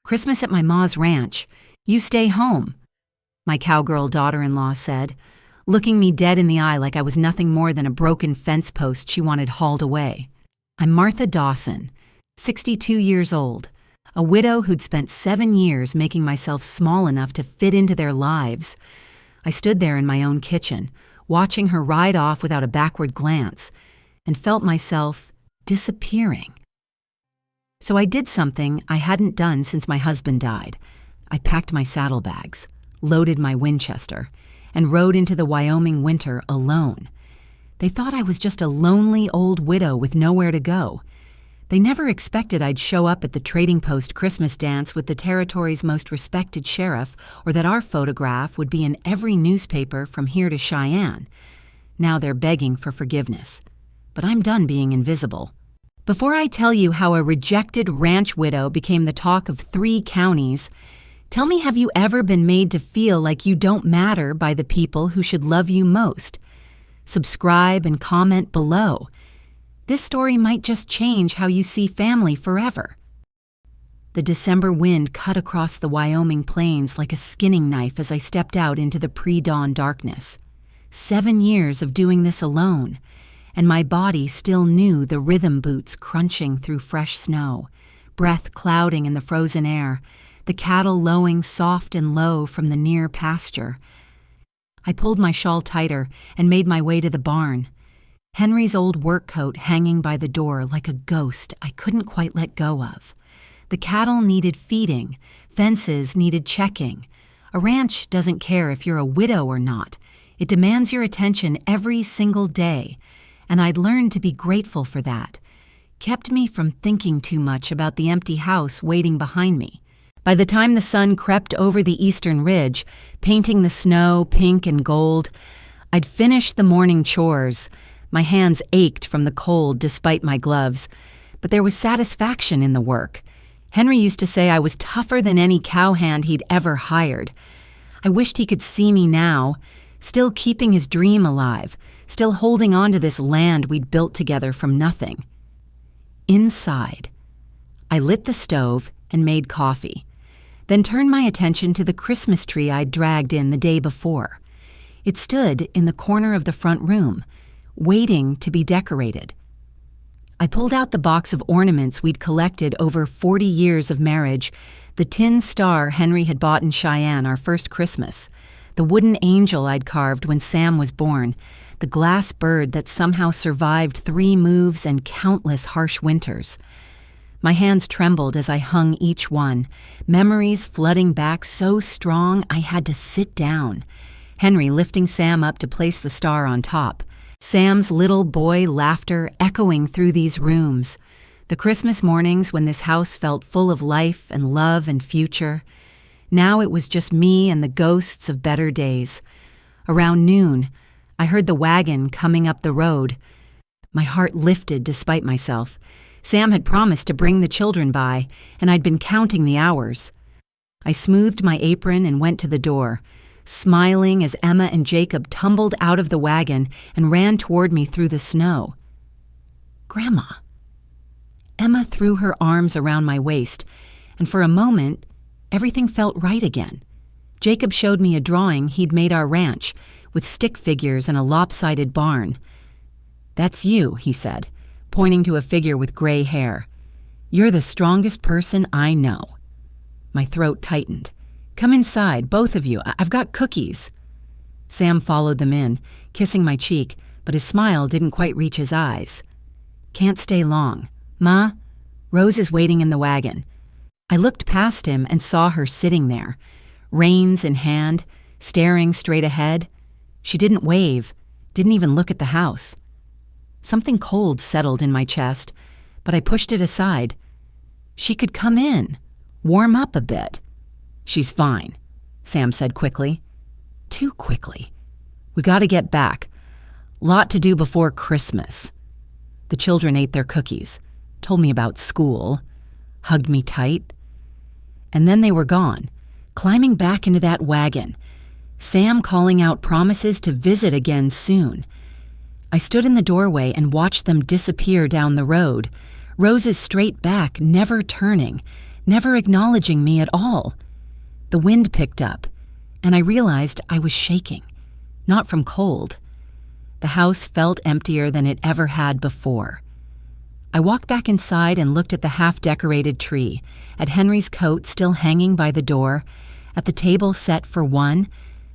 Christmas at my ma's ranch. You stay home," my cowgirl daughter-in-law said, looking me dead in the eye like I was nothing more than a broken fence post she wanted hauled away. I'm Martha Dawson, 62 years old, a widow who'd spent 7 years making myself small enough to fit into their lives. I stood there in my own kitchen, watching her ride off without a backward glance, and felt myself disappearing. So I did something I hadn't done since my husband died. I packed my saddlebags, loaded my Winchester, and rode into the Wyoming winter alone. They thought I was just a lonely old widow with nowhere to go. They never expected I'd show up at the Trading Post Christmas dance with the territory's most respected sheriff, or that our photograph would be in every newspaper from here to Cheyenne. Now they're begging for forgiveness. But I'm done being invisible. Before I tell you how a rejected ranch widow became the talk of 3 counties, tell me, have you ever been made to feel like you don't matter by the people who should love you most? Subscribe and comment below. This story might just change how you see family forever. The December wind cut across the Wyoming plains like a skinning knife as I stepped out into the pre-dawn darkness. 7 years of doing this alone, and my body still knew the rhythm boots crunching through fresh snow, breath clouding in the frozen air, the cattle lowing soft and low from the near pasture. I pulled my shawl tighter and made my way to the barn. Henry's old work coat hanging by the door like a ghost I couldn't quite let go of. The cattle needed feeding, fences needed checking. A ranch doesn't care if you're a widow or not. It demands your attention every single day, and I'd learned to be grateful for that. Kept me from thinking too much about the empty house waiting behind me. By the time the sun crept over the eastern ridge, painting the snow pink and gold, I'd finished the morning chores. My hands ached from the cold despite my gloves, but there was satisfaction in the work. Henry used to say I was tougher than any cowhand he'd ever hired. I wished he could see me now, still keeping his dream alive, still holding on to this land we'd built together from nothing. Inside, I lit the stove and made coffee, then turned my attention to the Christmas tree I'd dragged in the day before. It stood in the corner of the front room, waiting to be decorated. I pulled out the box of ornaments we'd collected over 40 years of marriage, the tin star Henry had bought in Cheyenne our first Christmas, the wooden angel I'd carved when Sam was born, the glass bird that somehow survived 3 moves and countless harsh winters. My hands trembled as I hung each one, memories flooding back so strong I had to sit down. Henry lifting Sam up to place the star on top. Sam's little boy laughter echoing through these rooms. The Christmas mornings when this house felt full of life and love and future. Now it was just me and the ghosts of better days. Around noon, I heard the wagon coming up the road. My heart lifted despite myself. Sam had promised to bring the children by, and I'd been counting the hours. I smoothed my apron and went to the door, smiling as Emma and Jacob tumbled out of the wagon and ran toward me through the snow. "Grandma." Emma threw her arms around my waist, and for a moment, everything felt right again. Jacob showed me a drawing he'd made our ranch, with stick figures and a lopsided barn. "That's you," he said, pointing to a figure with gray hair. "You're the strongest person I know." My throat tightened. "Come inside, both of you. I've got cookies." Sam followed them in, kissing my cheek, but his smile didn't quite reach his eyes. "Can't stay long. Ma, Rose is waiting in the wagon." I looked past him and saw her sitting there, reins in hand, staring straight ahead. She didn't wave, didn't even look at the house. Something cold settled in my chest, but I pushed it aside. She could come in, warm up a bit. "She's fine," Sam said quickly. Too quickly. "We gotta get back. Lot to do before Christmas." The children ate their cookies, told me about school, hugged me tight. And then they were gone, climbing back into that wagon, Sam calling out promises to visit again soon. I stood in the doorway and watched them disappear down the road, Rose's straight back never turning, never acknowledging me at all. The wind picked up, and I realized I was shaking, not from cold. The house felt emptier than it ever had before. I walked back inside and looked at the half-decorated tree, at Henry's coat still hanging by the door, at the table set for one,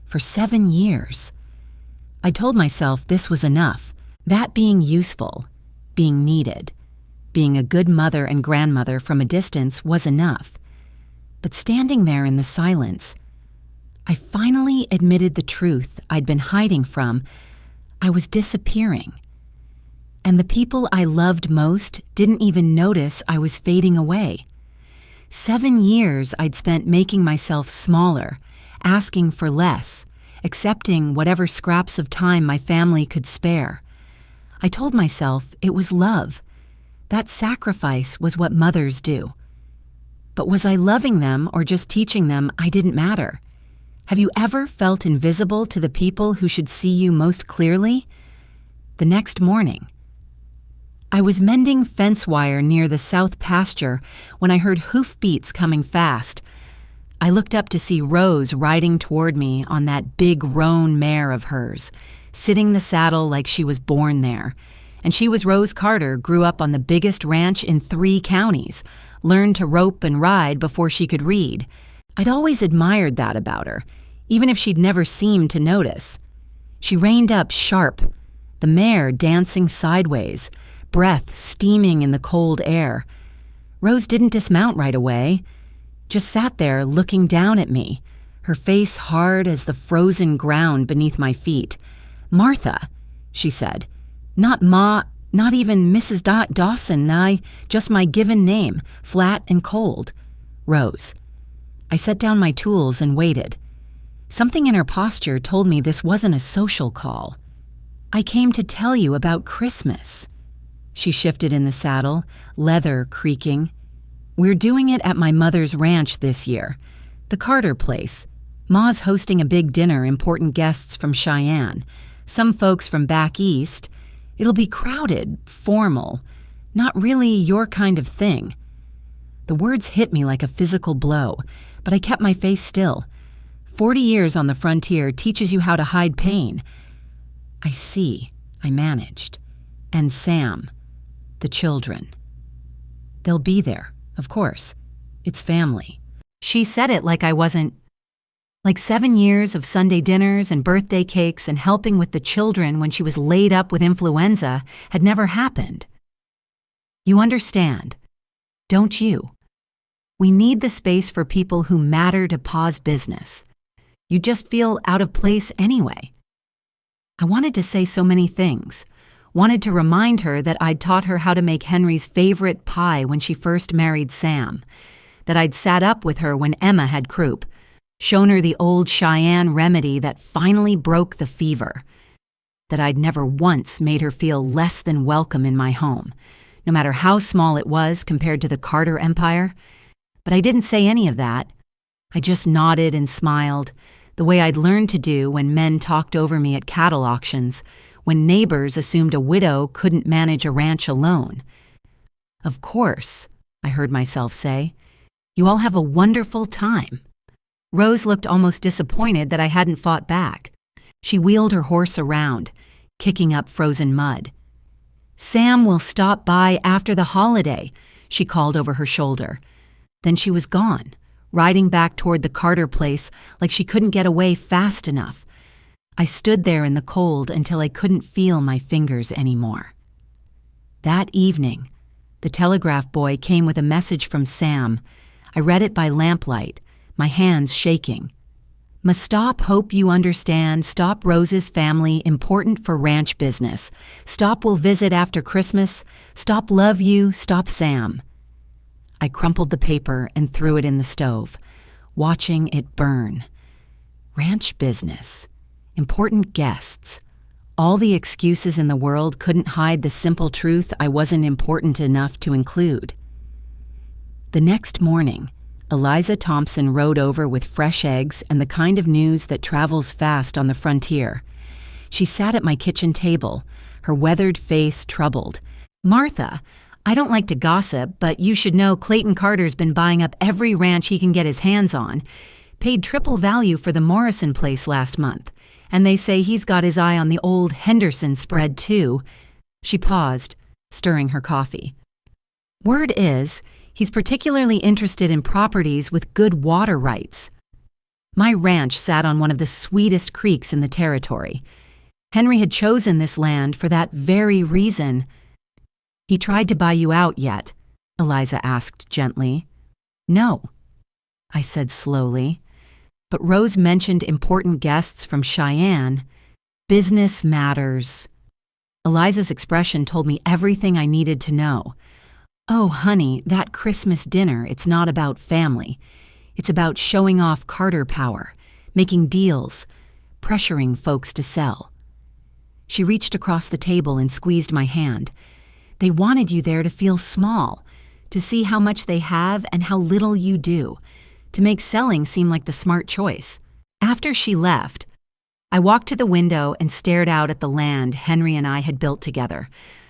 for 7 years. I told myself this was enough, that being useful, being needed, being a good mother and grandmother from a distance was enough. But standing there in the silence, I finally admitted the truth I'd been hiding from. I was disappearing. And the people I loved most didn't even notice I was fading away. 7 years I'd spent making myself smaller, asking for less, accepting whatever scraps of time my family could spare. I told myself it was love. That sacrifice was what mothers do. But was I loving them or just teaching them I didn't matter? Have you ever felt invisible to the people who should see you most clearly? The next morning, I was mending fence wire near the south pasture when I heard hoofbeats coming fast. I looked up to see Rose riding toward me on that big roan mare of hers, sitting the saddle like she was born there. And she was Rose Carter, grew up on the biggest ranch in 3 counties, learned to rope and ride before she could read. I'd always admired that about her, even if she'd never seemed to notice. She reined up sharp, the mare dancing sideways, breath steaming in the cold air. Rose didn't dismount right away, just sat there looking down at me, her face hard as the frozen ground beneath my feet. "Martha," she said. "Not Ma, not even Mrs. Dawson, just my given name, flat and cold. Rose." I set down my tools and waited. Something in her posture told me this wasn't a social call. "I came to tell you about Christmas." She shifted in the saddle, leather creaking. "We're doing it at my mother's ranch this year, the Carter place. Ma's hosting a big dinner, important guests from Cheyenne, some folks from back east. It'll be crowded, formal, not really your kind of thing." The words hit me like a physical blow, but I kept my face still. 40 years on the frontier teaches you how to hide pain. "I see," I managed. "And Sam, the children. They'll be there, of course. It's family." She said it like I wasn't. Like 7 years of Sunday dinners and birthday cakes and helping with the children when she was laid up with influenza had never happened. "You understand, don't you? We need the space for people who matter to Pa's business. You just feel out of place anyway." I wanted to say so many things. Wanted to remind her that I'd taught her how to make Henry's favorite pie when she first married Sam, that I'd sat up with her when Emma had croup, shown her the old Cheyenne remedy that finally broke the fever, that I'd never once made her feel less than welcome in my home, no matter how small it was compared to the Carter Empire. But I didn't say any of that. I just nodded and smiled, the way I'd learned to do when men talked over me at cattle auctions, when neighbors assumed a widow couldn't manage a ranch alone. "Of course," I heard myself say. "You all have a wonderful time." Rose looked almost disappointed that I hadn't fought back. She wheeled her horse around, kicking up frozen mud. "Sam will stop by after the holiday," she called over her shoulder. Then she was gone, riding back toward the Carter place like she couldn't get away fast enough. I stood there in the cold until I couldn't feel my fingers anymore. That evening, the telegraph boy came with a message from Sam. I read it by lamplight, my hands shaking. "Must stop, hope you understand. Stop Rose's family, important for ranch business. Stop will visit after Christmas. Stop love you, stop Sam." I crumpled the paper and threw it in the stove, watching it burn. Ranch business. Important guests. All the excuses in the world couldn't hide the simple truth I wasn't important enough to include. The next morning, Eliza Thompson rode over with fresh eggs and the kind of news that travels fast on the frontier. She sat at my kitchen table, her weathered face troubled. "Martha, I don't like to gossip, but you should know Clayton Carter's been buying up every ranch he can get his hands on. Paid triple value for the Morrison place last month, and they say he's got his eye on the old Henderson spread too." She paused, stirring her coffee. "Word is, he's particularly interested in properties with good water rights." My ranch sat on one of the sweetest creeks in the territory. Henry had chosen this land for that very reason. "He tried to buy you out yet?" Eliza asked gently. "No," I said slowly. But Rose mentioned important guests from Cheyenne. Business matters. Eliza's expression told me everything I needed to know. "Oh, honey, that Christmas dinner, it's not about family. It's about showing off Carter power, making deals, pressuring folks to sell." She reached across the table and squeezed my hand. "They wanted you there to feel small, to see how much they have and how little you do, to make selling seem like the smart choice." After she left, I walked to the window and stared out at the land Henry and I had built together,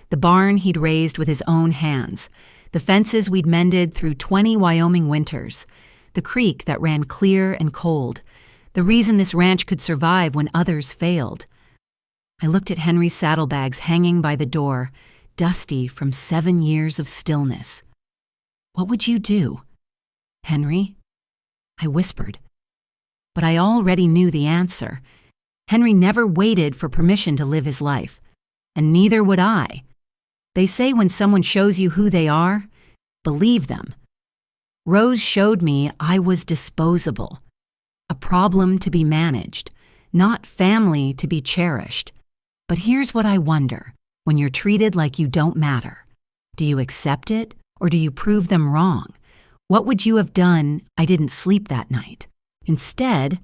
the barn he'd raised with his own hands, the fences we'd mended through 20 Wyoming winters, the creek that ran clear and cold, the reason this ranch could survive when others failed. I looked at Henry's saddlebags hanging by the door, dusty from 7 years of stillness. "What would you do, Henry?" I whispered. But I already knew the answer. Henry never waited for permission to live his life, and neither would I. They say when someone shows you who they are, believe them. Rose showed me I was disposable, a problem to be managed, not family to be cherished. But here's what I wonder. When you're treated like you don't matter, do you accept it or do you prove them wrong? What would you have done? I didn't sleep that night. Instead,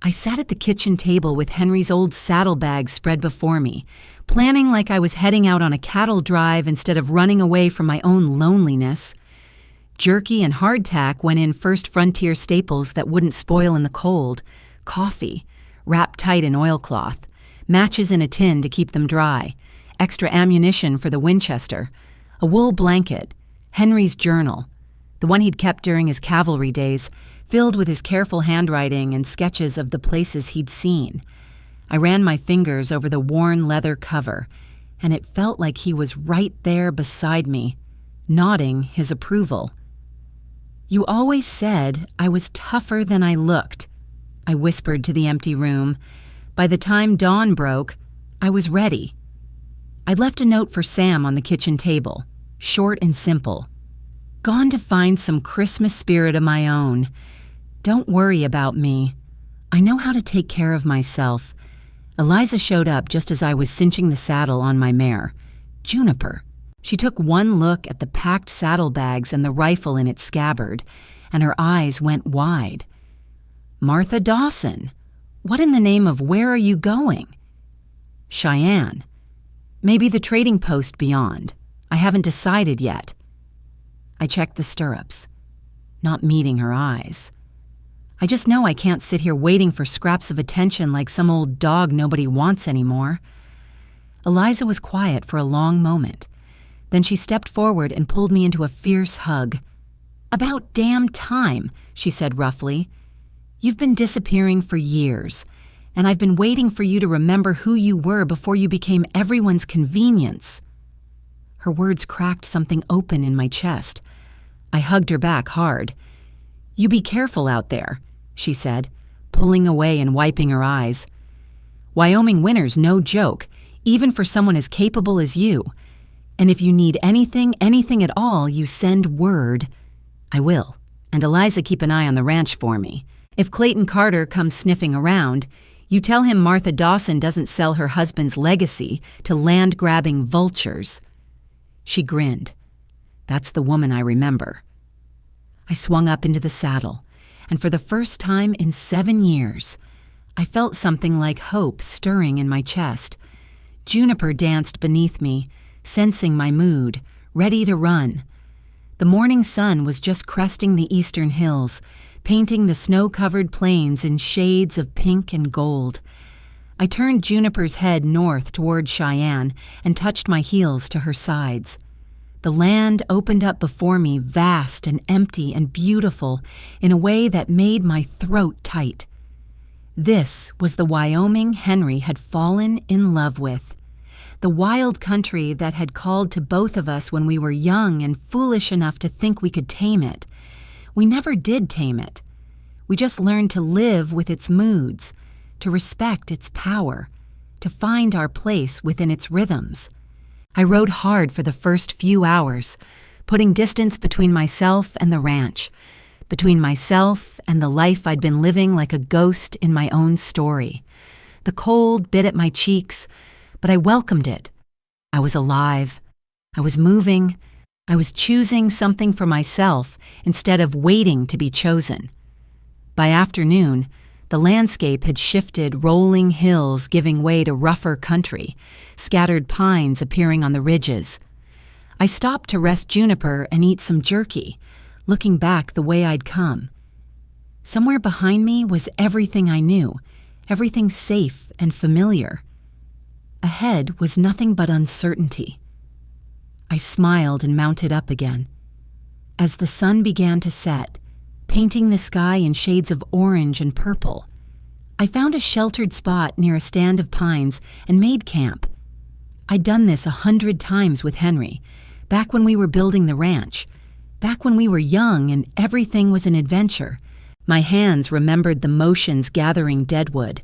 I sat at the kitchen table with Henry's old saddlebags spread before me, planning like I was heading out on a cattle drive instead of running away from my own loneliness. Jerky and hardtack went in First Frontier staples that wouldn't spoil in the cold, coffee, wrapped tight in oilcloth, matches in a tin to keep them dry, extra ammunition for the Winchester, a wool blanket, Henry's journal, the one he'd kept during his cavalry days, filled with his careful handwriting and sketches of the places he'd seen. I ran my fingers over the worn leather cover, and it felt like he was right there beside me, nodding his approval. "You always said I was tougher than I looked," I whispered to the empty room. By the time dawn broke, I was ready. I'd left a note for Sam on the kitchen table, short and simple. "Gone to find some Christmas spirit of my own. Don't worry about me. I know how to take care of myself." Eliza showed up just as I was cinching the saddle on my mare, Juniper. She took one look at the packed saddlebags and the rifle in its scabbard, and her eyes went wide. "Martha Dawson, what in the name of where are you going?" "Cheyenne. Maybe the trading post beyond. I haven't decided yet." I checked the stirrups, not meeting her eyes. I just know I can't sit here waiting for scraps of attention like some old dog nobody wants anymore. Eliza was quiet for a long moment. Then she stepped forward and pulled me into a fierce hug. "About damn time," she said roughly. "You've been disappearing for years, and I've been waiting for you to remember who you were before you became everyone's convenience." Her words cracked something open in my chest. I hugged her back hard. "You be careful out there," she said, pulling away and wiping her eyes. "Wyoming winter's no joke, even for someone as capable as you. And if you need anything at all, you send word." "I will. And Eliza, keep an eye on the ranch for me. If Clayton Carter comes sniffing around, you tell him Martha Dawson doesn't sell her husband's legacy to land-grabbing vultures." She grinned. "That's the woman I remember." I swung up into the saddle, and for the first time in 7 years, I felt something like hope stirring in my chest. Juniper danced beneath me, sensing my mood, ready to run. The morning sun was just cresting the eastern hills, painting the snow-covered plains in shades of pink and gold. I turned Juniper's head north toward Cheyenne and touched my heels to her sides. The land opened up before me, vast and empty and beautiful, in a way that made my throat tight. This was the Wyoming Henry had fallen in love with. The wild country that had called to both of us when we were young and foolish enough to think we could tame it. We never did tame it. We just learned to live with its moods, to respect its power, to find our place within its rhythms. I rode hard for the first few hours, putting distance between myself and the ranch, between myself and the life I'd been living like a ghost in my own story. The cold bit at my cheeks, but I welcomed it. I was alive. I was moving. I was choosing something for myself instead of waiting to be chosen. By afternoon, the landscape had shifted, rolling hills giving way to rougher country, scattered pines appearing on the ridges. I stopped to rest Juniper and eat some jerky, looking back the way I'd come. Somewhere behind me was everything I knew, everything safe and familiar. Ahead was nothing but uncertainty. I smiled and mounted up again. As the sun began to set, painting the sky in shades of orange and purple, I found a sheltered spot near a stand of pines and made camp. I'd done this 100 times with Henry, back when we were building the ranch, back when we were young and everything was an adventure. My hands remembered the motions gathering deadwood,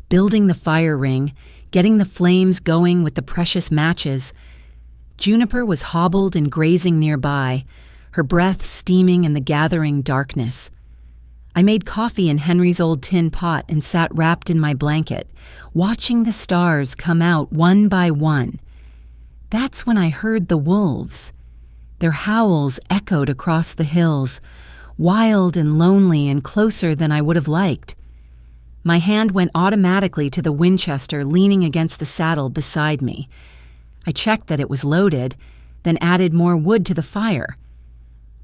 building the fire ring, getting the flames going with the precious matches. Juniper was hobbled and grazing nearby, her breath steaming in the gathering darkness. I made coffee in Henry's old tin pot and sat wrapped in my blanket, watching the stars come out one by one. That's when I heard the wolves. Their howls echoed across the hills, wild and lonely and closer than I would have liked. My hand went automatically to the Winchester leaning against the saddle beside me. I checked that it was loaded, then added more wood to the fire.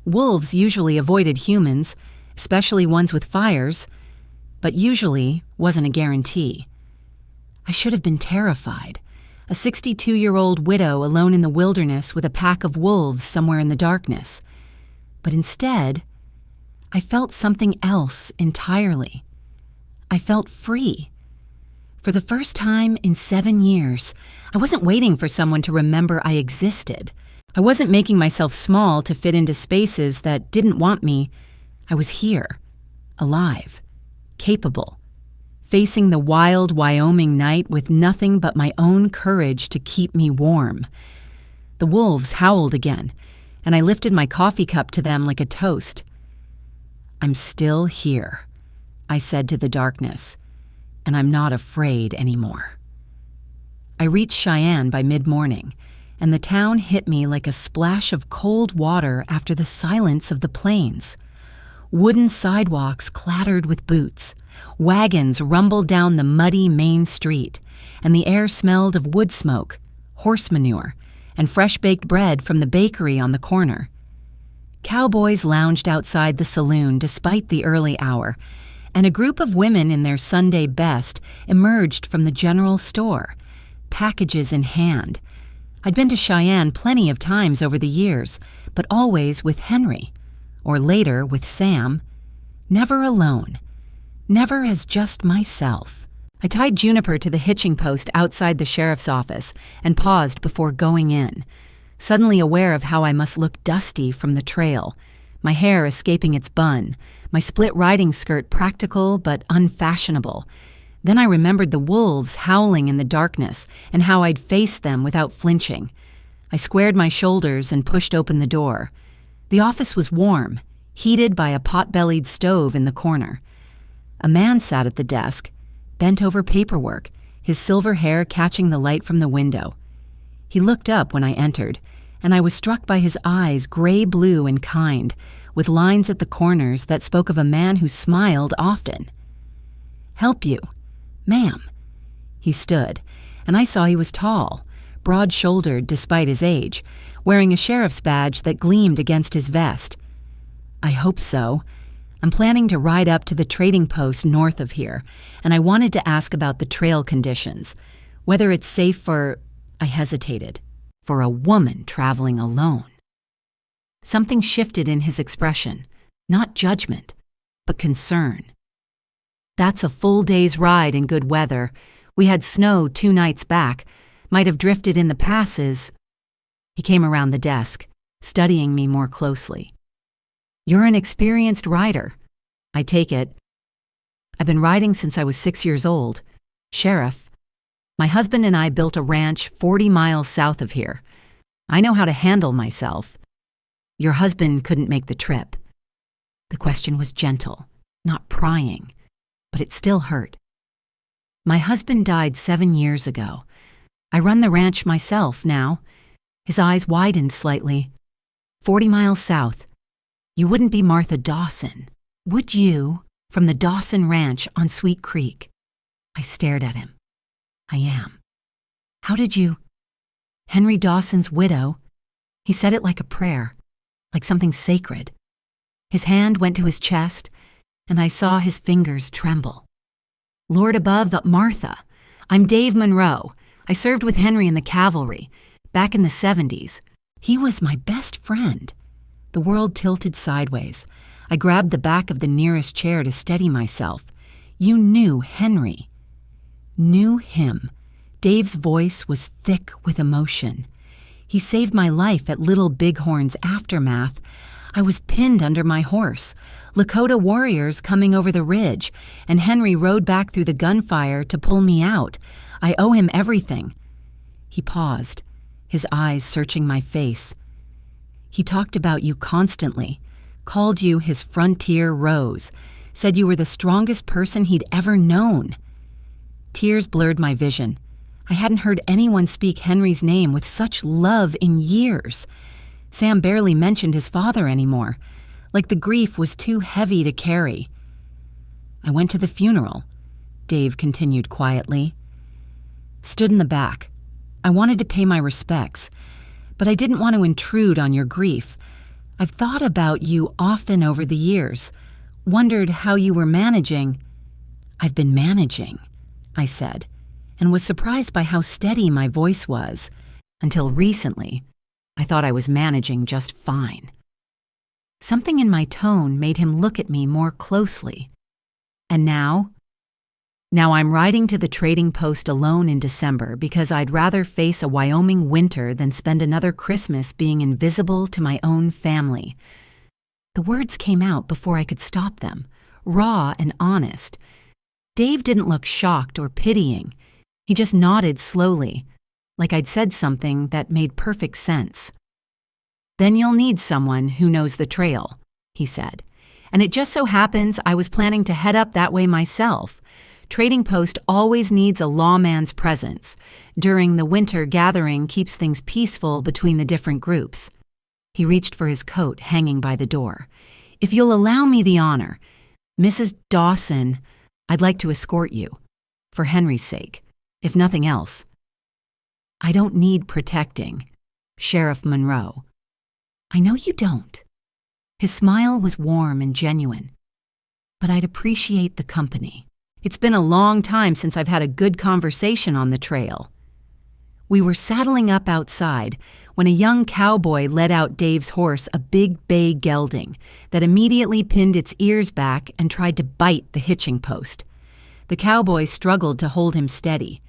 Wolves usually avoided humans, especially ones with fires, but usually wasn't a guarantee. I should have been terrified, a 62-year-old widow alone in the wilderness with a pack of wolves somewhere in the darkness. But instead, I felt something else entirely. I felt free. For the first time in 7 years, I wasn't waiting for someone to remember I existed. I wasn't making myself small to fit into spaces that didn't want me. I was here, alive, capable, facing the wild Wyoming night with nothing but my own courage to keep me warm. The wolves howled again, and I lifted my coffee cup to them like a toast. "I'm still here," I said to the darkness, "and I'm not afraid anymore." I reached Cheyenne by mid-morning, and the town hit me like a splash of cold water after the silence of the plains. Wooden sidewalks clattered with boots, wagons rumbled down the muddy main street, and the air smelled of wood smoke, horse manure, and fresh-baked bread from the bakery on the corner. Cowboys lounged outside the saloon despite the early hour, and a group of women in their Sunday best emerged from the general store, packages in hand. I'd been to Cheyenne plenty of times over the years, but always with Henry, or later with Sam. Never alone. Never as just myself. I tied Juniper to the hitching post outside the sheriff's office and paused before going in, suddenly aware of how I must look dusty from the trail, my hair escaping its bun, my split riding skirt practical but unfashionable. Then I remembered the wolves howling in the darkness and how I'd faced them without flinching. I squared my shoulders and pushed open the door. The office was warm, heated by a pot-bellied stove in the corner. A man sat at the desk, bent over paperwork, his silver hair catching the light from the window. He looked up when I entered, and I was struck by his eyes, gray-blue and kind, with lines at the corners that spoke of a man who smiled often. "Help you, ma'am." He stood, and I saw he was tall, broad-shouldered despite his age, wearing a sheriff's badge that gleamed against his vest. "I hope so. I'm planning to ride up to the trading post north of here, and I wanted to ask about the trail conditions, whether it's safe for—" I hesitated. "For a woman traveling alone." Something shifted in his expression, not judgment, but concern. That's a full day's ride in good weather. We had snow 2 nights back, might have drifted in the passes. He came around the desk, studying me more closely. You're an experienced rider. I take it. I've been riding since I was 6 years old. Sheriff, my husband and I built a ranch 40 miles south of here. I know how to handle myself. Your husband couldn't make the trip. The question was gentle, not prying, but it still hurt. My husband died 7 years ago. I run the ranch myself now. His eyes widened slightly. 40 miles south. You wouldn't be Martha Dawson, would you, from the Dawson Ranch on Sweet Creek? I stared at him. I am. How did you? Henry Dawson's widow. He said it like a prayer, like something sacred. His hand went to his chest, and I saw his fingers tremble. Lord above, Martha. I'm Dave Monroe. I served with Henry in the cavalry, back in the 70s. He was my best friend. The world tilted sideways. I grabbed the back of the nearest chair to steady myself. You knew Henry. Knew him. Dave's voice was thick with emotion. He saved my life at Little Bighorn's aftermath. I was pinned under my horse, Lakota warriors coming over the ridge, and Henry rode back through the gunfire to pull me out. I owe him everything. He paused, his eyes searching my face. He talked about you constantly, called you his frontier rose, said you were the strongest person he'd ever known. Tears blurred my vision. I hadn't heard anyone speak Henry's name with such love in years. Sam barely mentioned his father anymore, like the grief was too heavy to carry. I went to the funeral, Dave continued quietly. Stood in the back. I wanted to pay my respects, but I didn't want to intrude on your grief. I've thought about you often over the years, wondered how you were managing. I've been managing, I said, and was surprised by how steady my voice was. Until recently, I thought I was managing just fine. Something in my tone made him look at me more closely. And now? Now I'm riding to the trading post alone in December because I'd rather face a Wyoming winter than spend another Christmas being invisible to my own family. The words came out before I could stop them, raw and honest. Dave didn't look shocked or pitying. He just nodded slowly, like I'd said something that made perfect sense. Then you'll need someone who knows the trail, he said. And it just so happens I was planning to head up that way myself. Trading post always needs a lawman's presence. During the winter gathering keeps things peaceful between the different groups. He reached for his coat hanging by the door. If you'll allow me the honor, Mrs. Dawson, I'd like to escort you. For Henry's sake, if nothing else. I don't need protecting, Sheriff Monroe. I know you don't. His smile was warm and genuine. But I'd appreciate the company. It's been a long time since I've had a good conversation on the trail. We were saddling up outside when a young cowboy led out Dave's horse a big bay gelding that immediately pinned its ears back and tried to bite the hitching post. The cowboy struggled to hold him steady.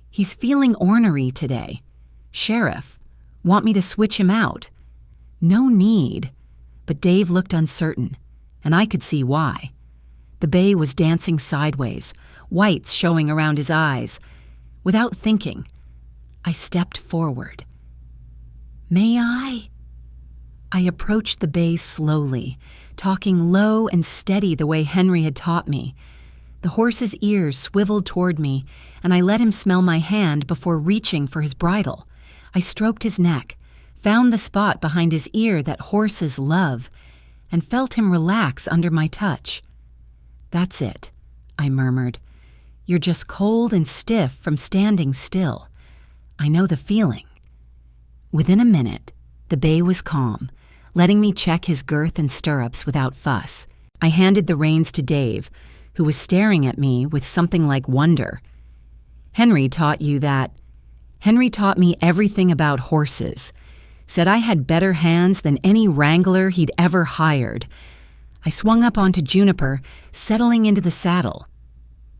He's feeling ornery today. Sheriff, want me to switch him out? No need. But Dave looked uncertain, and I could see why. The bay was dancing sideways, whites showing around his eyes. Without thinking, I stepped forward. May I? I approached the bay slowly, talking low and steady the way Henry had taught me. The horse's ears swiveled toward me, and I let him smell my hand before reaching for his bridle. I stroked his neck, found the spot behind his ear that horses love, and felt him relax under my touch. That's it, I murmured. You're just cold and stiff from standing still. I know the feeling. Within a minute, the bay was calm, letting me check his girth and stirrups without fuss. I handed the reins to Dave, who was staring at me with something like wonder. Henry taught you that. Henry taught me everything about horses. Said I had better hands than any wrangler he'd ever hired. I swung up onto Juniper, settling into the saddle.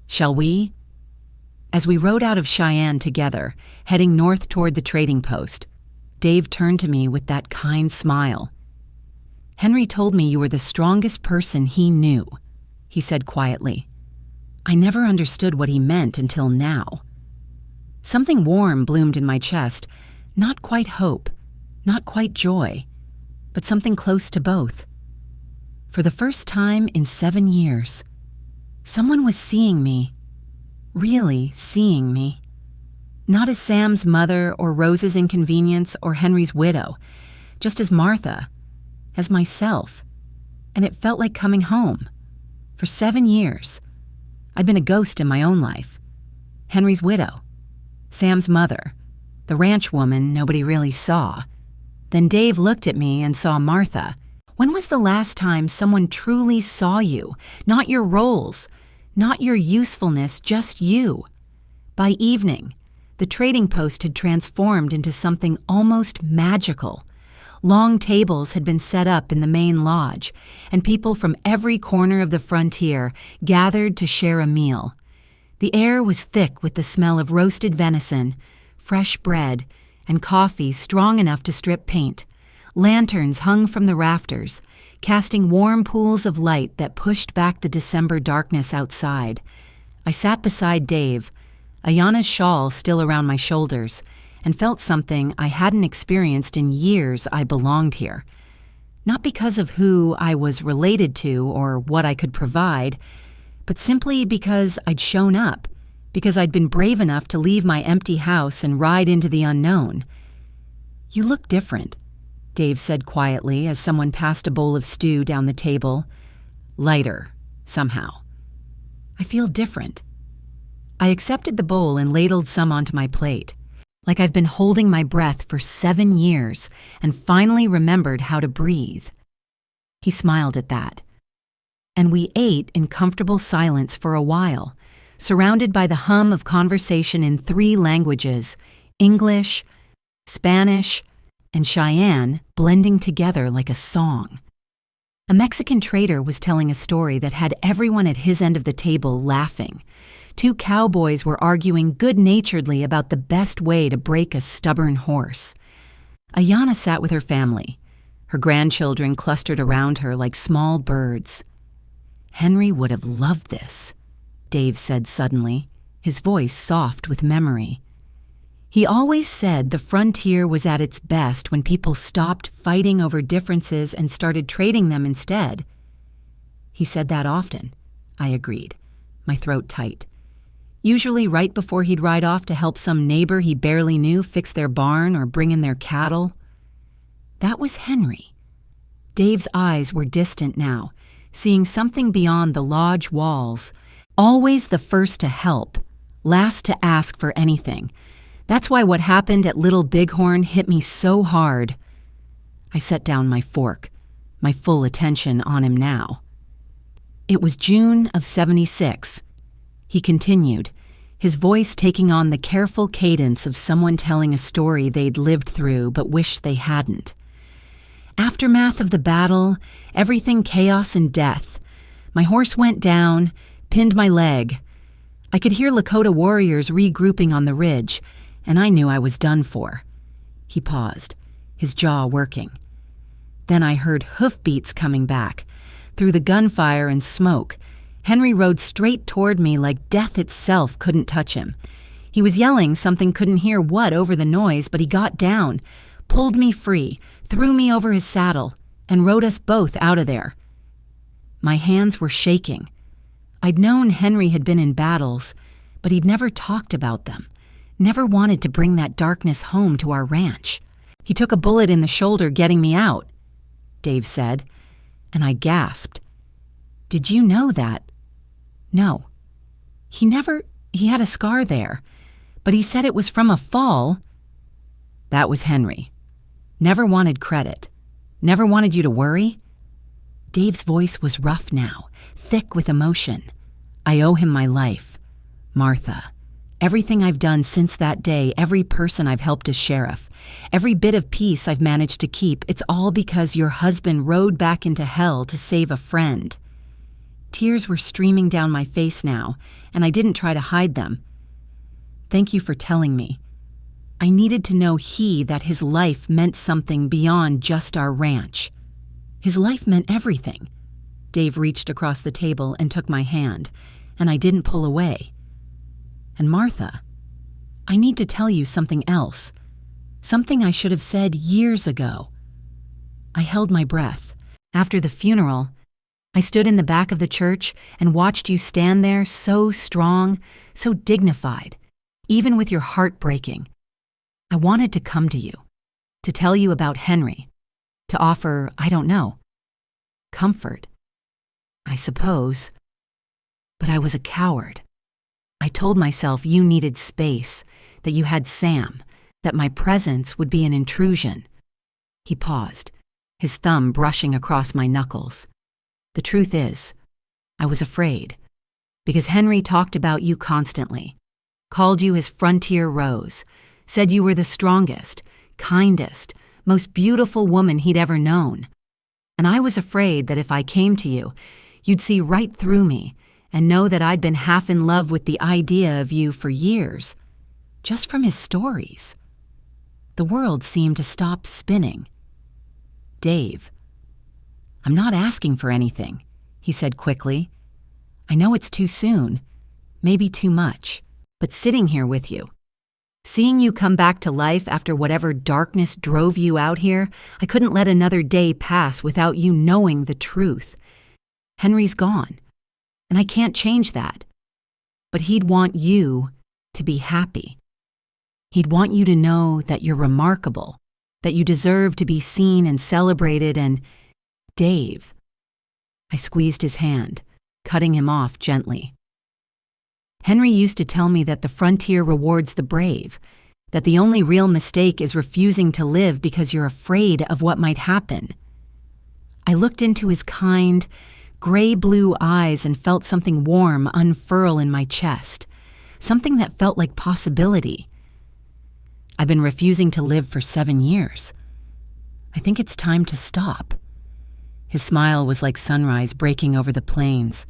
Shall we? As we rode out of Cheyenne together, heading north toward the trading post, Dave turned to me with that kind smile. Henry told me you were the strongest person he knew, he said quietly. I never understood what he meant until now. Something warm bloomed in my chest, not quite hope, not quite joy, but something close to both. For the first time in 7 years, someone was seeing me, really seeing me. Not as Sam's mother or Rose's inconvenience or Henry's widow, just as Martha, as myself. And it felt like coming home. For 7 years, I'd been a ghost in my own life. Henry's widow, Sam's mother, the ranch woman nobody really saw. Then Dave looked at me and saw Martha. When was the last time someone truly saw you? Not your roles, not your usefulness, just you. By evening, the trading post had transformed into something almost magical. Long tables had been set up in the main lodge, and people from every corner of the frontier gathered to share a meal. The air was thick with the smell of roasted venison, fresh bread, and coffee strong enough to strip paint. Lanterns hung from the rafters, casting warm pools of light that pushed back the December darkness outside. I sat beside Dave, Ayana's shawl still around my shoulders, and felt something I hadn't experienced in years I belonged here. Not because of who I was related to or what I could provide, but simply because I'd shown up, because I'd been brave enough to leave my empty house and ride into the unknown. You look different, Dave said quietly as someone passed a bowl of stew down the table. Lighter, somehow. I feel different. I accepted the bowl and ladled some onto my plate, like I've been holding my breath for 7 years and finally remembered how to breathe. He smiled at that. And we ate in comfortable silence for a while, surrounded by the hum of conversation in 3 languages, English, Spanish, and Cheyenne blending together like a song. A Mexican trader was telling a story that had everyone at his end of the table laughing. 2 cowboys were arguing good-naturedly about the best way to break a stubborn horse. Ayana sat with her family, her grandchildren clustered around her like small birds. Henry would have loved this, Dave said suddenly, his voice soft with memory. He always said the frontier was at its best when people stopped fighting over differences and started trading them instead. He said that often, I agreed, my throat tight. Usually right before he'd ride off to help some neighbor he barely knew fix their barn or bring in their cattle. That was Henry. Dave's eyes were distant now, seeing something beyond the lodge walls. Always the first to help, last to ask for anything. That's why what happened at Little Bighorn hit me so hard. I set down my fork, my full attention on him now. It was June of '76. He continued, his voice taking on the careful cadence of someone telling a story they'd lived through but wished they hadn't. Aftermath of the battle, everything chaos and death. My horse went down, pinned my leg. I could hear Lakota warriors regrouping on the ridge, and I knew I was done for. He paused, his jaw working. Then I heard hoofbeats coming back. Through the gunfire and smoke, Henry rode straight toward me like death itself couldn't touch him. He was yelling something couldn't hear what over the noise, but he got down, pulled me free, threw me over his saddle, and rode us both out of there. My hands were shaking. I'd known Henry had been in battles, but he'd never talked about them, never wanted to bring that darkness home to our ranch. He took a bullet in the shoulder getting me out, Dave said, and I gasped. Did you know that? No. He had a scar there, but he said it was from a fall. That was Henry. Never wanted credit. Never wanted you to worry. Dave's voice was rough now, thick with emotion. I owe him my life. Martha. Everything I've done since that day, every person I've helped as sheriff, every bit of peace I've managed to keep, it's all because your husband rode back into hell to save a friend." Tears were streaming down my face now, and I didn't try to hide them. "Thank you for telling me. I needed to know that his life meant something beyond just our ranch. His life meant everything." Dave reached across the table and took my hand, and I didn't pull away. "And Martha, I need to tell you something else, something I should have said years ago." I held my breath. After the funeral, I stood in the back of the church and watched you stand there so strong, so dignified, even with your heart breaking. I wanted to come to you, to tell you about Henry, to offer, I don't know, comfort, I suppose. But I was a coward. I told myself you needed space, that you had Sam, that my presence would be an intrusion. He paused, his thumb brushing across my knuckles. "The truth is, I was afraid, because Henry talked about you constantly, called you his frontier rose, said you were the strongest, kindest, most beautiful woman he'd ever known. And I was afraid that if I came to you, you'd see right through me and know that I'd been half in love with the idea of you for years, just from his stories." The world seemed to stop spinning. "Dave, I'm not asking for anything," he said quickly. "I know it's too soon, maybe too much, but sitting here with you, seeing you come back to life after whatever darkness drove you out here, I couldn't let another day pass without you knowing the truth. Henry's gone, and I can't change that. But he'd want you to be happy. He'd want you to know that you're remarkable, that you deserve to be seen and celebrated, and Dave." I squeezed his hand, cutting him off gently. "Henry used to tell me that the frontier rewards the brave, that the only real mistake is refusing to live because you're afraid of what might happen." I looked into his kind, gray-blue eyes and felt something warm unfurl in my chest, something that felt like possibility. "I've been refusing to live for 7 years. I think it's time to stop." His smile was like sunrise breaking over the plains.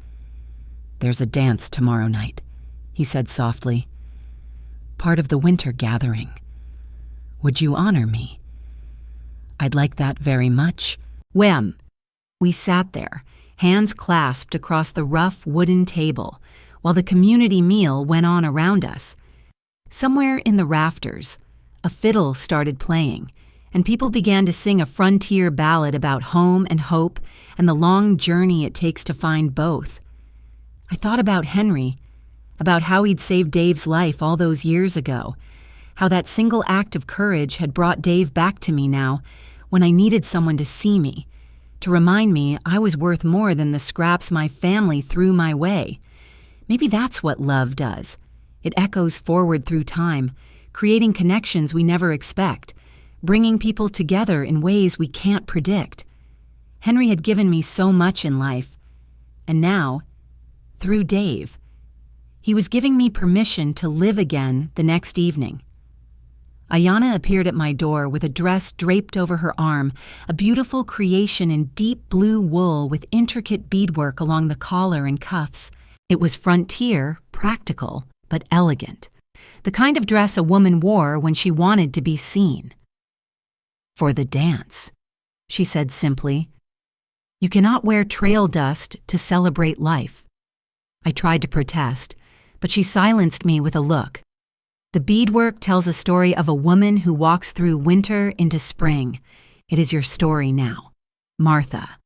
"There's a dance tomorrow night," he said softly. "Part of the winter gathering. Would you honor me?" "I'd like that very much." Wham! We sat there, hands clasped across the rough wooden table, while the community meal went on around us. Somewhere in the rafters, a fiddle started playing, and people began to sing a frontier ballad about home and hope and the long journey it takes to find both. I thought about Henry, about how he'd saved Dave's life all those years ago, how that single act of courage had brought Dave back to me now when I needed someone to see me, to remind me I was worth more than the scraps my family threw my way. Maybe that's what love does. It echoes forward through time, creating connections we never expect, bringing people together in ways we can't predict. Henry had given me so much in life, and now, through Dave, he was giving me permission to live again the next evening. Ayanna appeared at my door with a dress draped over her arm, a beautiful creation in deep blue wool with intricate beadwork along the collar and cuffs. It was frontier, practical, but elegant, the kind of dress a woman wore when she wanted to be seen. "For the dance," she said simply. "You cannot wear trail dust to celebrate life." I tried to protest, but she silenced me with a look. "The beadwork tells a story of a woman who walks through winter into spring. It is your story now. Martha,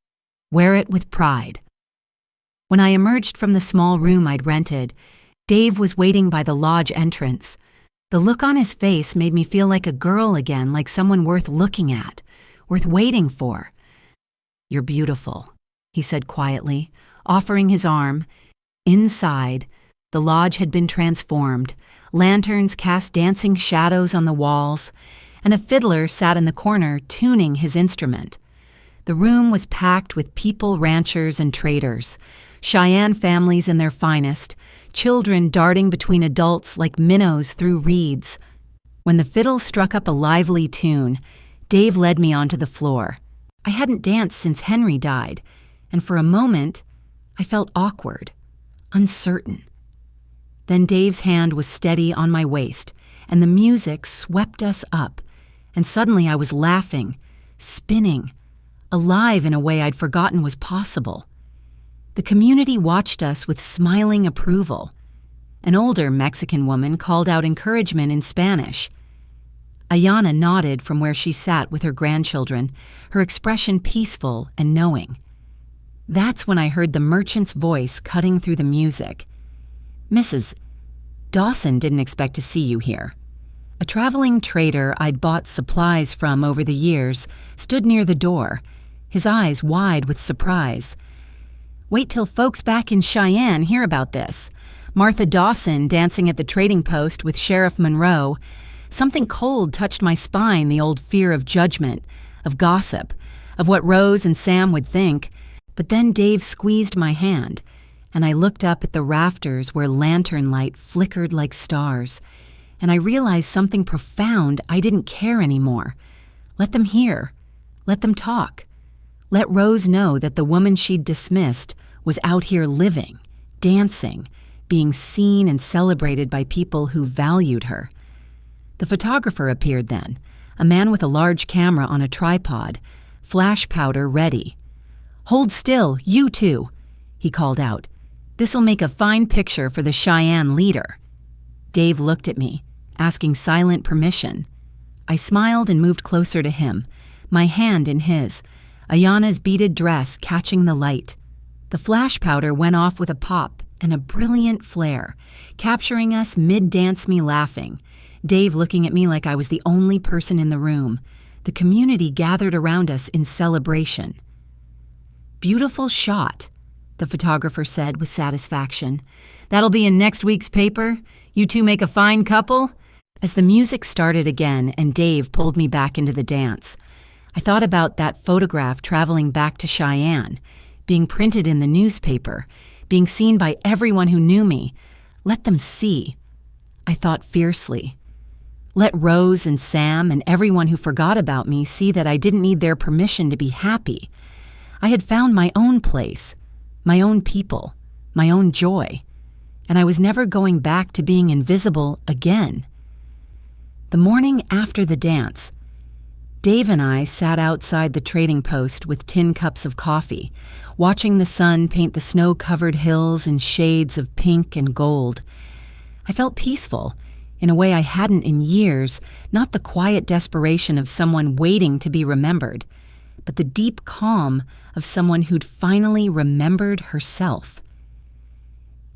wear it with pride." When I emerged from the small room I'd rented, Dave was waiting by the lodge entrance. The look on his face made me feel like a girl again, like someone worth looking at, worth waiting for. "You're beautiful," he said quietly, offering his arm. Inside, the lodge had been transformed. Lanterns cast dancing shadows on the walls, and a fiddler sat in the corner tuning his instrument. The room was packed with people, ranchers, and traders, Cheyenne families in their finest, children darting between adults like minnows through reeds. When the fiddle struck up a lively tune, Dave led me onto the floor. I hadn't danced since Henry died, and for a moment, I felt awkward, uncertain. Then Dave's hand was steady on my waist, and the music swept us up, and suddenly I was laughing, spinning, alive in a way I'd forgotten was possible. The community watched us with smiling approval. An older Mexican woman called out encouragement in Spanish. Ayana nodded from where she sat with her grandchildren, her expression peaceful and knowing. That's when I heard the merchant's voice cutting through the music. "Mrs. Dawson didn't expect to see you here." A traveling trader I'd bought supplies from over the years stood near the door, his eyes wide with surprise. "Wait till folks back in Cheyenne hear about this. Martha Dawson dancing at the trading post with Sheriff Monroe. Something cold touched my spine, the old fear of judgment, of gossip, of what Rose and Sam would think. But then Dave squeezed my hand, and I looked up at the rafters where lantern light flickered like stars, and I realized something profound. I didn't care anymore. Let them hear. Let them talk. Let Rose know that the woman she'd dismissed was out here living, dancing, being seen and celebrated by people who valued her. The photographer appeared then, a man with a large camera on a tripod, flash powder ready. "Hold still, you two," he called out. "This'll make a fine picture for the Cheyenne leader." Dave looked at me, asking silent permission. I smiled and moved closer to him, my hand in his, Ayana's beaded dress catching the light. The flash powder went off with a pop and a brilliant flare, capturing us mid-dance, me laughing, Dave looking at me like I was the only person in the room. The community gathered around us in celebration. "Beautiful shot," the photographer said with satisfaction. "That'll be in next week's paper. You two make a fine couple." As the music started again and Dave pulled me back into the dance, I thought about that photograph traveling back to Cheyenne, being printed in the newspaper, being seen by everyone who knew me. Let them see. I thought fiercely. Let Rose and Sam and everyone who forgot about me see that I didn't need their permission to be happy. I had found my own place, my own people, my own joy, and I was never going back to being invisible again. The morning after the dance, Dave and I sat outside the trading post with tin cups of coffee, watching the sun paint the snow-covered hills in shades of pink and gold. I felt peaceful, in a way I hadn't in years, not the quiet desperation of someone waiting to be remembered, but the deep calm of someone who'd finally remembered herself.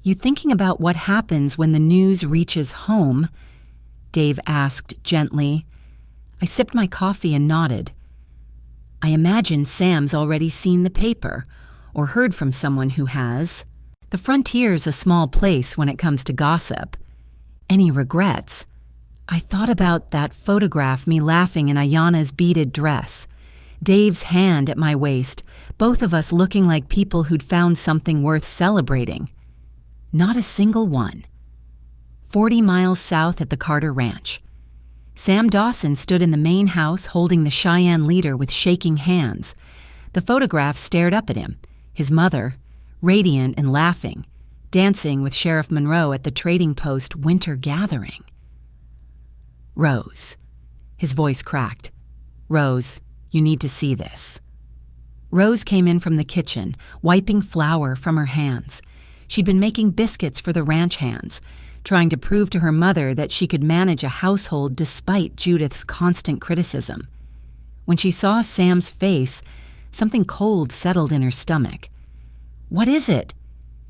"You thinking about what happens when the news reaches home?" Dave asked gently. I sipped my coffee and nodded. "I imagine Sam's already seen the paper, or heard from someone who has. The frontier's a small place when it comes to gossip. Any regrets?" I thought about that photograph, me laughing in Ayana's beaded dress, Dave's hand at my waist, both of us looking like people who'd found something worth celebrating. Not a single one. 40 miles south at the Carter Ranch. Sam Dawson stood in the main house holding the Cheyenne leader with shaking hands. The photograph stared up at him, his mother, radiant and laughing, dancing with Sheriff Monroe at the trading post winter gathering. "Rose." His voice cracked. "Rose, you need to see this." Rose came in from the kitchen, wiping flour from her hands. She'd been making biscuits for the ranch hands, trying to prove to her mother that she could manage a household despite Judith's constant criticism. When she saw Sam's face, something cold settled in her stomach. "What is it?"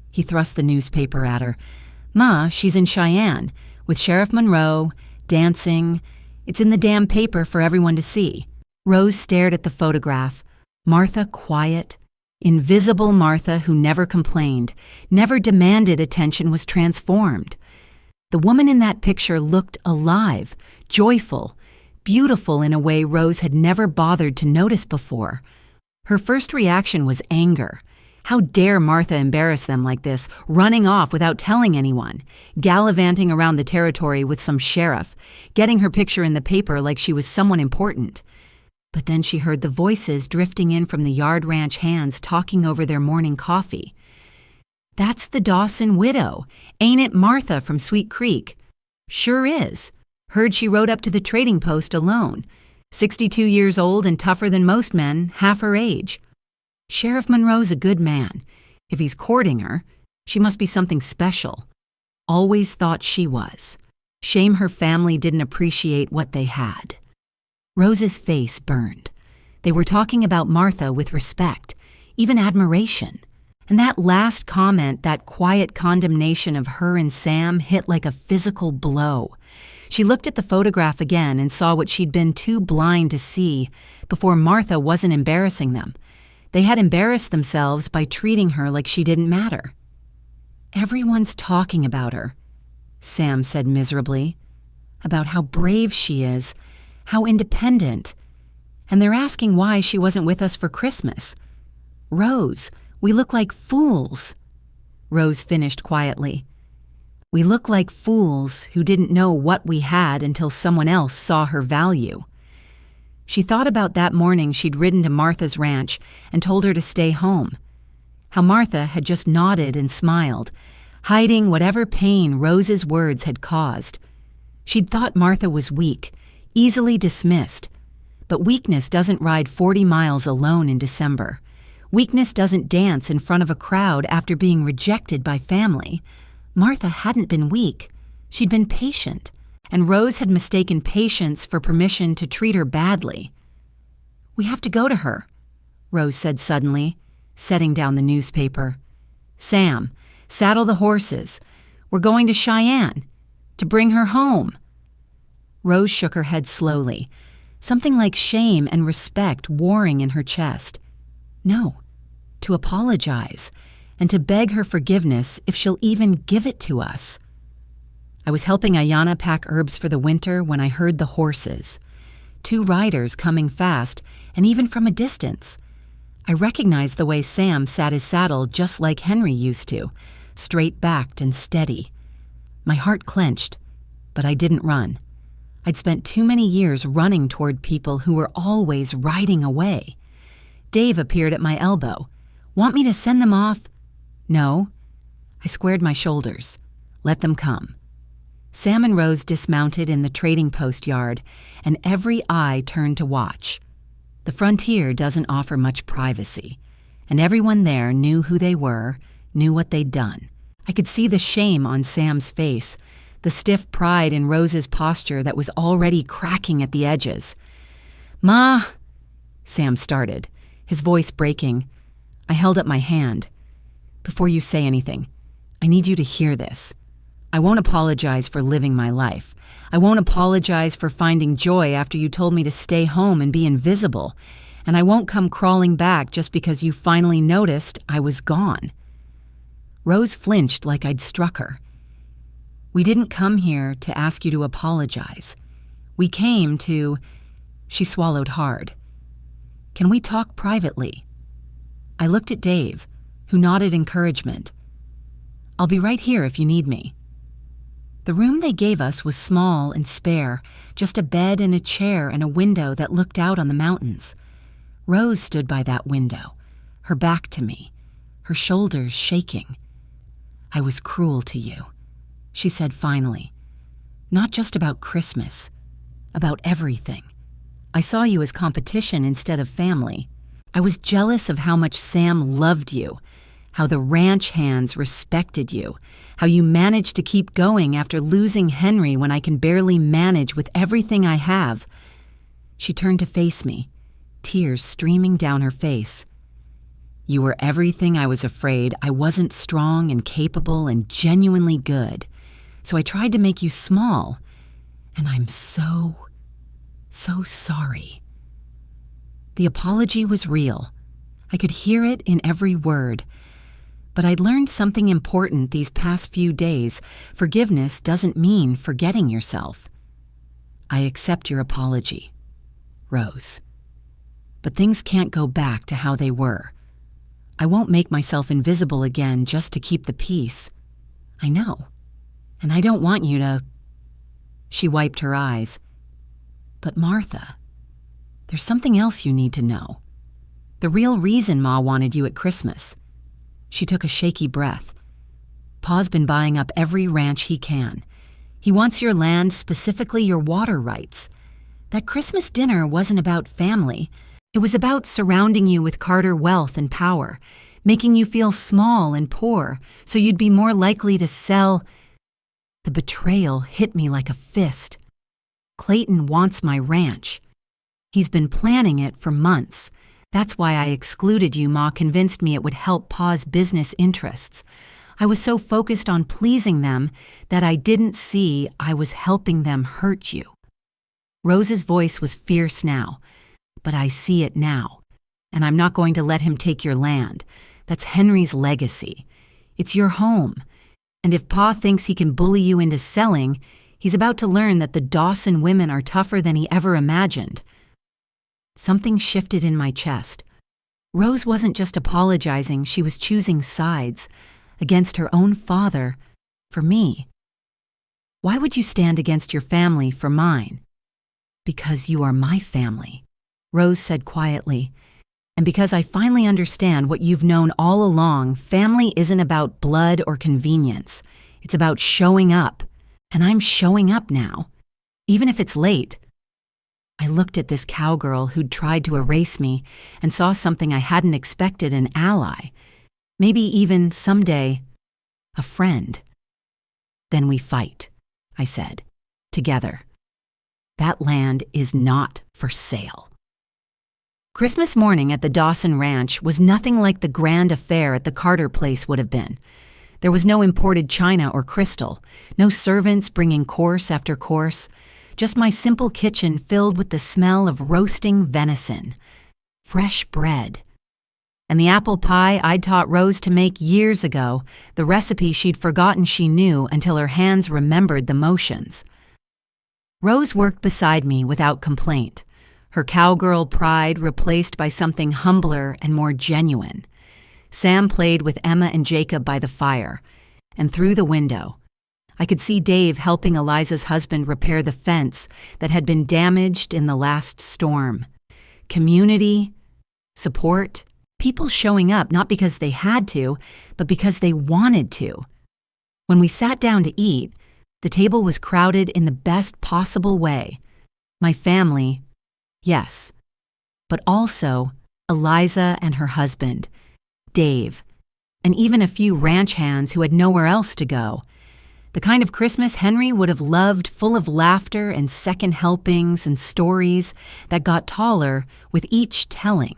He thrust the newspaper at her. "Ma, she's in Cheyenne, with Sheriff Monroe, dancing. It's in the damn paper for everyone to see." Rose stared at the photograph. Martha quiet, invisible Martha who never complained, never demanded attention, was transformed. The woman in that picture looked alive, joyful, beautiful in a way Rose had never bothered to notice before. Her first reaction was anger, How dare Martha embarrass them like this, running off without telling anyone, gallivanting around the territory with some sheriff, getting her picture in the paper like she was someone important. But then she heard the voices drifting in from the yard ranch hands talking over their morning coffee. "That's the Dawson widow. Ain't it Martha from Sweet Creek?" "Sure is. Heard she rode up to the trading post alone. 62 years old and tougher than most men, half her age. Sheriff Monroe's a good man. If he's courting her, she must be something special. Always thought she was. Shame her family didn't appreciate what they had." Rose's face burned. They were talking about Martha with respect, even admiration. And that last comment, that quiet condemnation of her and Sam, hit like a physical blow. She looked at the photograph again and saw what she'd been too blind to see before Martha wasn't embarrassing them. They had embarrassed themselves by treating her like she didn't matter. "Everyone's talking about her," Sam said miserably, "about how brave she is, how independent. And they're asking why she wasn't with us for Christmas. Rose, we look like fools." Rose finished quietly. "We look like fools who didn't know what we had until someone else saw her value." She thought about that morning she'd ridden to Martha's ranch and told her to stay home. How Martha had just nodded and smiled, hiding whatever pain Rose's words had caused. She'd thought Martha was weak, easily dismissed. But weakness doesn't ride 40 miles alone in December. Weakness doesn't dance in front of a crowd after being rejected by family. Martha hadn't been weak. She'd been patient. And Rose had mistaken patience for permission to treat her badly. "We have to go to her," Rose said suddenly, setting down the newspaper. "Sam, saddle the horses. We're going to Cheyenne, to bring her home." Rose shook her head slowly, something like shame and respect warring in her chest. "No, to apologize, and to beg her forgiveness if she'll even give it to us." I was helping Ayanna pack herbs for the winter when I heard the horses. 2 riders coming fast, and even from a distance. I recognized the way Sam sat his saddle just like Henry used to, straight-backed and steady. My heart clenched, but I didn't run. I'd spent too many years running toward people who were always riding away. Dave appeared at my elbow. "Want me to send them off?" "No." I squared my shoulders. "Let them come." Sam and Rose dismounted in the trading post yard, and every eye turned to watch. The frontier doesn't offer much privacy, and everyone there knew who they were, knew what they'd done. I could see the shame on Sam's face, the stiff pride in Rose's posture that was already cracking at the edges. "Ma," Sam started, his voice breaking. I held up my hand. "Before you say anything, I need you to hear this. I won't apologize for living my life. I won't apologize for finding joy after you told me to stay home and be invisible. And I won't come crawling back just because you finally noticed I was gone." Rose flinched like I'd struck her. "We didn't come here to ask you to apologize. We came to—" She swallowed hard. "Can we talk privately?" I looked at Dave, who nodded encouragement. "I'll be right here if you need me." The room they gave us was small and spare, just a bed and a chair and a window that looked out on the mountains. Rose stood by that window, her back to me, her shoulders shaking. "I was cruel to you," she said finally. "Not just about Christmas, about everything. I saw you as competition instead of family. I was jealous of how much Sam loved you, how the ranch hands respected you, how you managed to keep going after losing Henry when I can barely manage with everything I have." She turned to face me, tears streaming down her face. "You were everything I was afraid I wasn't strong and capable and genuinely good. So I tried to make you small, and I'm so sorry." The apology was real. I could hear it in every word. But I'd learned something important these past few days. Forgiveness doesn't mean forgetting yourself. "I accept your apology, Rose. But things can't go back to how they were. I won't make myself invisible again just to keep the peace. I know. And I don't want you to—" She wiped her eyes. "But Martha, there's something else you need to know. The real reason Ma wanted you at Christmas." She took a shaky breath. "Pa's been buying up every ranch he can. He wants your land, specifically your water rights. That Christmas dinner wasn't about family. It was about surrounding you with Carter wealth and power, making you feel small and poor so you'd be more likely to sell—" The betrayal hit me like a fist. Clayton wants my ranch. He's been planning it for months. That's why I excluded you. Ma convinced me it would help Pa's business interests. I was so focused on pleasing them that I didn't see I was helping them hurt you. Rose's voice was fierce now, but I see it now, and I'm not going to let him take your land. That's Henry's legacy. It's your home, and if Pa thinks he can bully you into selling, he's about to learn that the Dawson women are tougher than he ever imagined. Something shifted in my chest. Rose wasn't just apologizing, she was choosing sides, against her own father, for me. "Why would you stand against your family for mine?" "Because you are my family," Rose said quietly. "And because I finally understand what you've known all along, family isn't about blood or convenience. It's about showing up. And I'm showing up now, even if it's late." I looked at this cowgirl who'd tried to erase me and saw something I hadn't expected: an ally. Maybe even, someday, a friend. "Then we fight," I said, "together. That land is not for sale." Christmas morning at the Dawson Ranch was nothing like the grand affair at the Carter place would have been. There was no imported china or crystal, no servants bringing course after course, just my simple kitchen filled with the smell of roasting venison, fresh bread, and the apple pie I'd taught Rose to make years ago, the recipe she'd forgotten she knew until her hands remembered the motions. Rose worked beside me without complaint, her cowgirl pride replaced by something humbler and more genuine. Sam played with Emma and Jacob by the fire, and through the window, I could see Dave helping Eliza's husband repair the fence that had been damaged in the last storm. Community, support, people showing up not because they had to, but because they wanted to. When we sat down to eat, the table was crowded in the best possible way. My family, yes, but also Eliza and her husband, Dave, and even a few ranch hands who had nowhere else to go. The kind of Christmas Henry would have loved, full of laughter and second helpings and stories that got taller with each telling.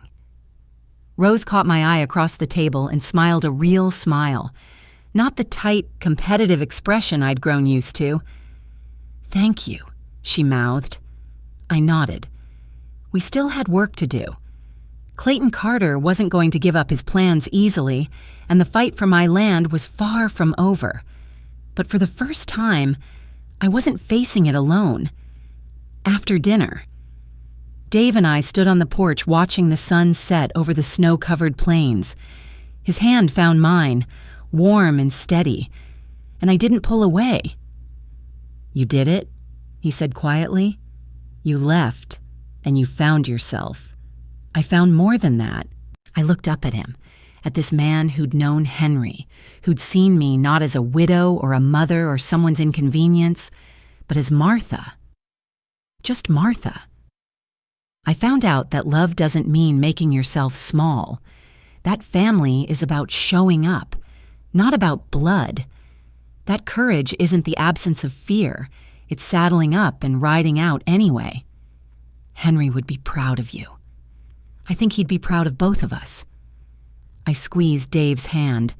Rose caught my eye across the table and smiled a real smile, not the tight, competitive expression I'd grown used to. "Thank you," she mouthed. I nodded. We still had work to do. Clayton Carter wasn't going to give up his plans easily, and the fight for my land was far from over. But for the first time, I wasn't facing it alone. After dinner, Dave and I stood on the porch watching the sun set over the snow-covered plains. His hand found mine, warm and steady, and I didn't pull away. "You did it," he said quietly. "You left, and you found yourself. I found more than that." I looked up at him, at this man who'd known Henry, who'd seen me not as a widow or a mother or someone's inconvenience, but as Martha. Just Martha. I found out that love doesn't mean making yourself small. That family is about showing up, not about blood. That courage isn't the absence of fear. It's saddling up and riding out anyway. Henry would be proud of you. I think he'd be proud of both of us. I squeezed Dave's hand.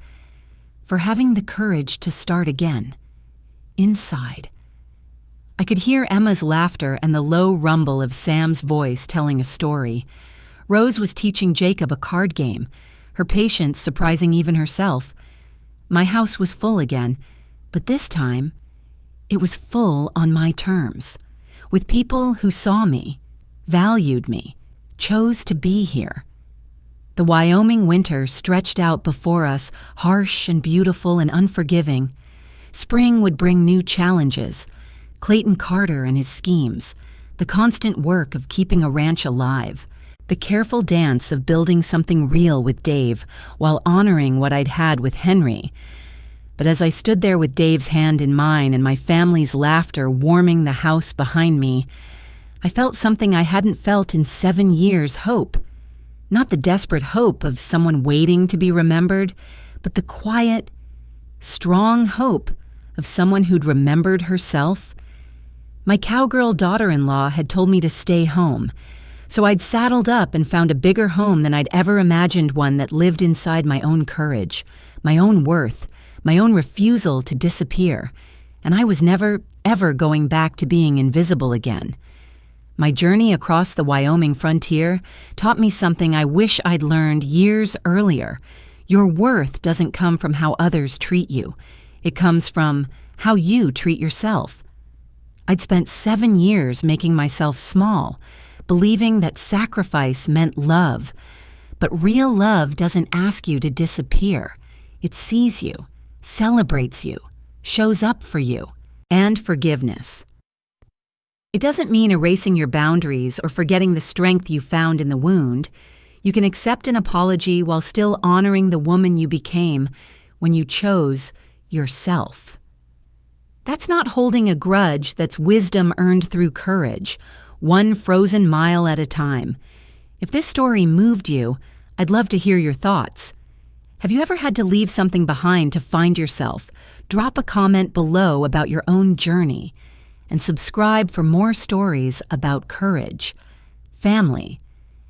For having the courage to start again. Inside. I could hear Emma's laughter and the low rumble of Sam's voice telling a story. Rose was teaching Jacob a card game, her patience surprising even herself. My house was full again, but this time, it was full on my terms, with people who saw me, valued me, chose to be here. The Wyoming winter stretched out before us, harsh and beautiful and unforgiving. Spring would bring new challenges. Clayton Carter and his schemes, the constant work of keeping a ranch alive, the careful dance of building something real with Dave while honoring what I'd had with Henry. But as I stood there with Dave's hand in mine and my family's laughter warming the house behind me, I felt something I hadn't felt in 7 years: hope. Not the desperate hope of someone waiting to be remembered, but the quiet, strong hope of someone who'd remembered herself. My cowgirl daughter-in-law had told me to stay home, so I'd saddled up and found a bigger home than I'd ever imagined, one that lived inside my own courage, my own worth, my own refusal to disappear, and I was never, ever going back to being invisible again. My journey across the Wyoming frontier taught me something I wish I'd learned years earlier. Your worth doesn't come from how others treat you. It comes from how you treat yourself. I'd spent 7 years making myself small, believing that sacrifice meant love. But real love doesn't ask you to disappear. It sees you, celebrates you, shows up for you, and forgiveness. It doesn't mean erasing your boundaries or forgetting the strength you found in the wound. You can accept an apology while still honoring the woman you became when you chose yourself. That's not holding a grudge, that's wisdom earned through courage, one frozen mile at a time. If this story moved you, I'd love to hear your thoughts. Have you ever had to leave something behind to find yourself? Drop a comment below about your own journey. And subscribe for more stories about courage, family,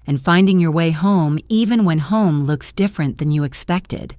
and finding your way home even when home looks different than you expected.